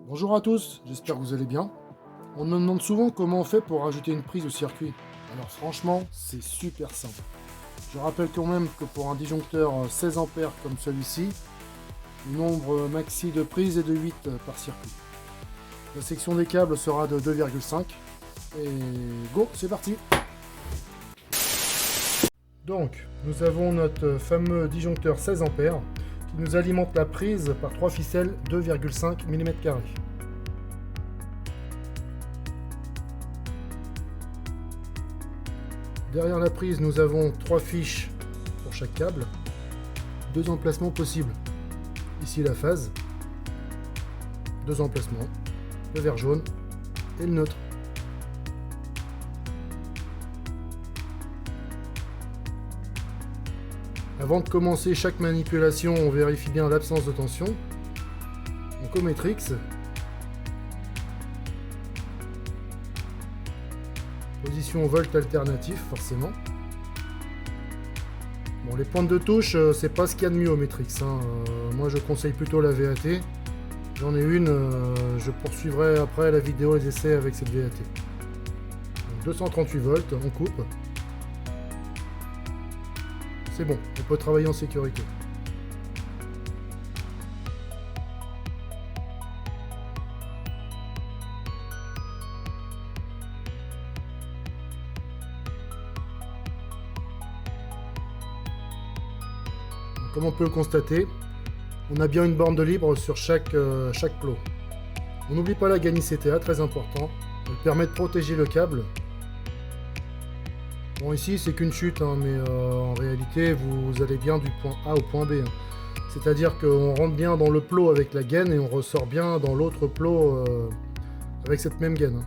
Bonjour à tous, j'espère que vous allez bien. On me demande souvent comment on fait pour rajouter une prise au circuit. Alors franchement, c'est super simple. Je rappelle quand même que pour un disjoncteur 16 ampères comme celui-ci, le nombre maxi de prises est de 8 par circuit. La section des câbles sera de 2,5. Et go, c'est parti. Donc, nous avons notre fameux disjoncteur 16 ampères qui nous alimente la prise par 3 ficelles 2,5 mm². Derrière la prise, nous avons 3 fiches pour chaque câble, 2 emplacements possibles. Ici la phase, 2 emplacements, le vert jaune et le neutre. Avant de commencer chaque manipulation, on vérifie bien l'absence de tension. Donc au Matrix, position volt alternatif forcément. Bon, les pointes de touche, c'est pas ce qu'il y a de mieux au Matrix. Moi je conseille plutôt la VAT. J'en ai une, je poursuivrai après la vidéo les essais avec cette VAT. Donc 238 volts, on coupe. C'est bon, on peut travailler en sécurité. Donc, comme on peut le constater, on a bien une borne de libre sur chaque plot. On n'oublie pas la gaine ICTA, très important. Elle permet de protéger le câble. Bon, ici c'est qu'une chute, mais en réalité vous allez bien du point A au point B. C'est-à-dire qu'on rentre bien dans le plot avec la gaine et on ressort bien dans l'autre plot avec cette même gaine.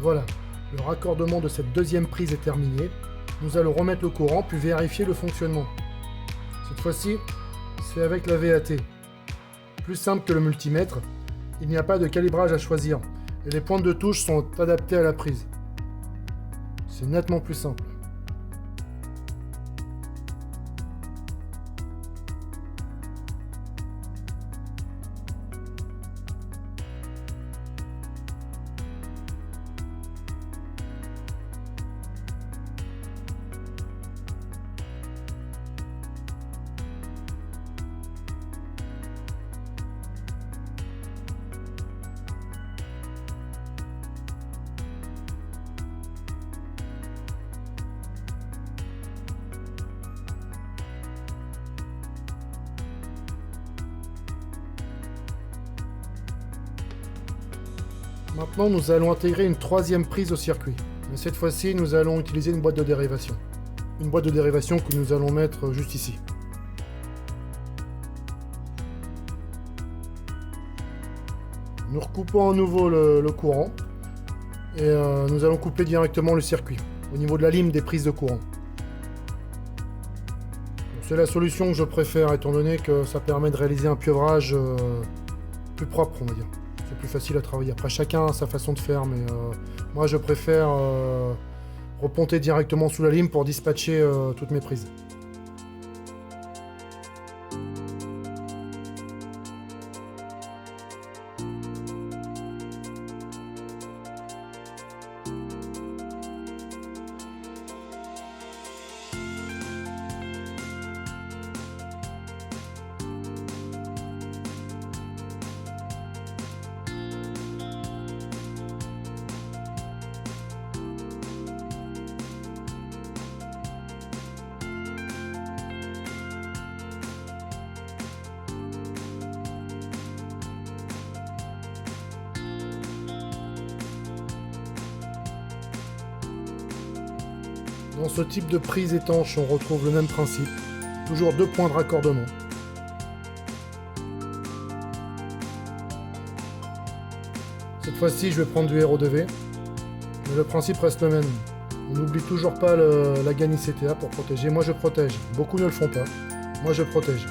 Voilà, le raccordement de cette deuxième prise est terminé. Nous allons remettre le courant puis vérifier le fonctionnement. Cette fois-ci, c'est avec la VAT. Plus simple que le multimètre, il n'y a pas de calibrage à choisir et les pointes de touche sont adaptées à la prise. C'est nettement plus simple. Maintenant, nous allons intégrer une troisième prise au circuit. Mais cette fois-ci, nous allons utiliser une boîte de dérivation. Une boîte de dérivation que nous allons mettre juste ici. Nous recoupons à nouveau le courant et nous allons couper directement le circuit au niveau de la lime des prises de courant. C'est la solution que je préfère étant donné que ça permet de réaliser un pieuvre plus propre, on va dire. C'est plus facile à travailler. Après, chacun a sa façon de faire, mais moi je préfère reponter directement sous la lime pour dispatcher toutes mes prises. Dans ce type de prise étanche, on retrouve le même principe. Toujours 2 points de raccordement. Cette fois-ci, je vais prendre du RO2V. Mais le principe reste le même. On n'oublie toujours pas la gaine ICTA pour protéger. Moi, je protège. Beaucoup ne le font pas. Moi, je protège.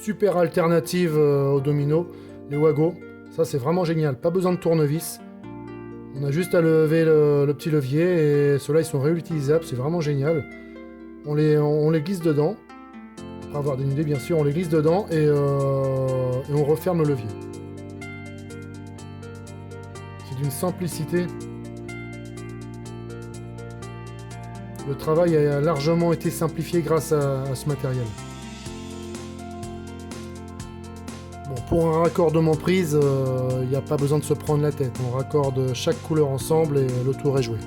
Super alternative au domino, les Wago. Ça, c'est vraiment génial. Pas besoin de tournevis. On a juste à lever le petit levier et ceux-là, ils sont réutilisables. C'est vraiment génial. On les glisse dedans. Après avoir dénudé, bien sûr, on les glisse dedans et on referme le levier. C'est d'une simplicité. Le travail a largement été simplifié grâce à ce matériel. Bon, pour un raccordement prise, il n'y a pas besoin de se prendre la tête. On raccorde chaque couleur ensemble et le tour est joué.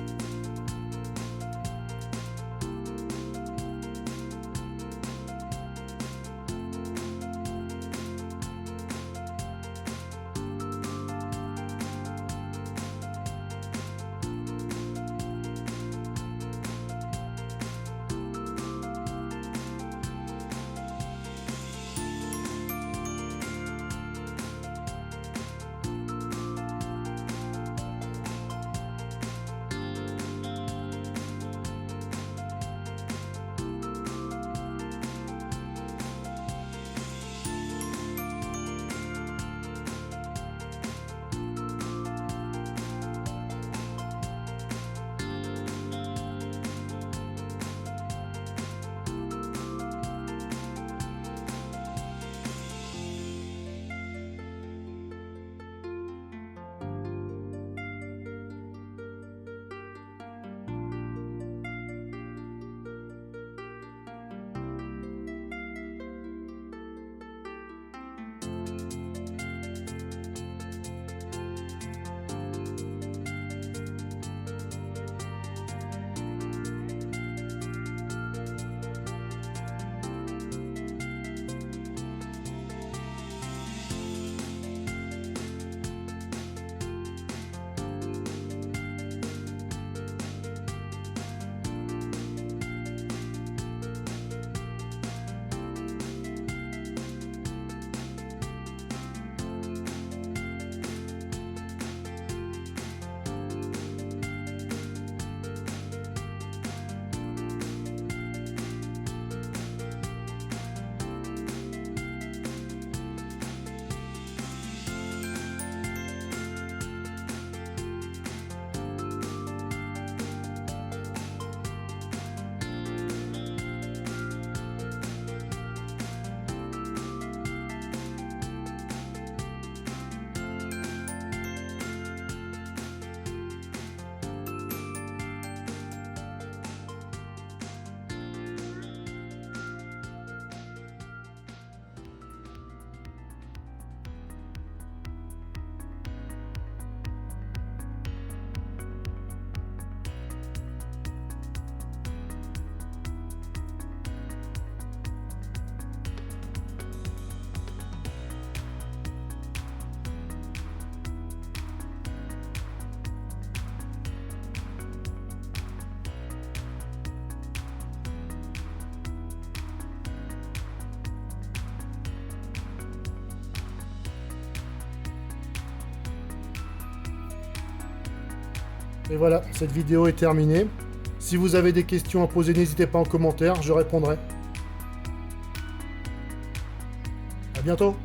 Et voilà, cette vidéo est terminée. Si vous avez des questions à poser, n'hésitez pas en commentaire, je répondrai. À bientôt!